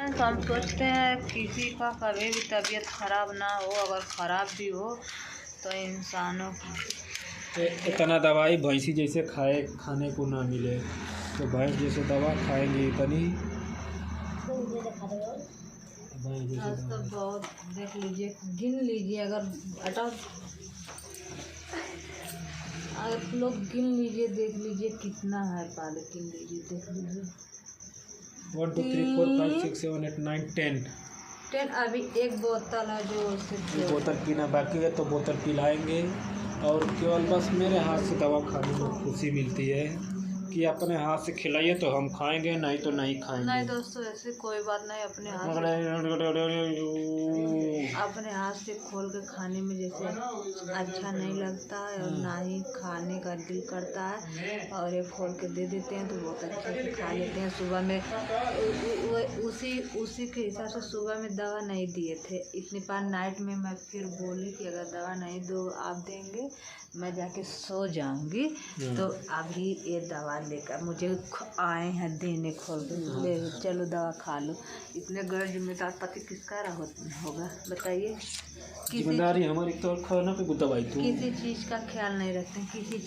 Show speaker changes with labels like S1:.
S1: तो हम सोचते हैं किसी का कभी भी तबीयत खराब ना हो, अगर खराब भी हो तो इंसानों की
S2: इतना दवाई भैंसी जैसे खाने को ना मिले तो भैंस जैसे दवा खाएंगे इतनी।
S1: आज तो बहुत देख लीजिए, गिन लीजिए, अगर लोग गिन लीजिए, देख लीजिए कितना है पाले, गिन लीजिए, देख लीजिए
S2: 1 2 3 4 5 6 7 8 9 10।
S1: अभी एक बोतल है जो
S2: एक बोतल पीना बाकी है तो बोतल पिलाएंगे। और केवल बस मेरे हाथ से दवा खाने में खुशी मिलती है कि अपने हाथ से खिलाइए तो हम खाएंगे, नहीं तो नहीं खाएंगे।
S1: नहीं दोस्तों, ऐसे कोई बात नहीं। अपने हाथ से खोल के खाने में जैसे अच्छा नहीं लगता है और ना ही खाने का दिल करता है, और ये खोल के दे देते हैं तो बहुत अच्छे से खा लेते हैं। सुबह में उसी के हिसाब से सुबह में दवा नहीं दिए थे, इतनी बार नाइट में मैं फिर बोली कि अगर दवा नहीं दो आप देंगे मैं जाके सो जाऊंगी, तो अभी ये दवा लेकर मुझे आए हैं देने, खोल के ले चलो दवा खा लो। इतने गैर जिम्मेदार पति किसका होगा बताइए।
S2: जिम्मेदारी हमारी तो खाना पे दवाई तो
S1: किसी चीज़ का ख्याल नहीं रखते, किसी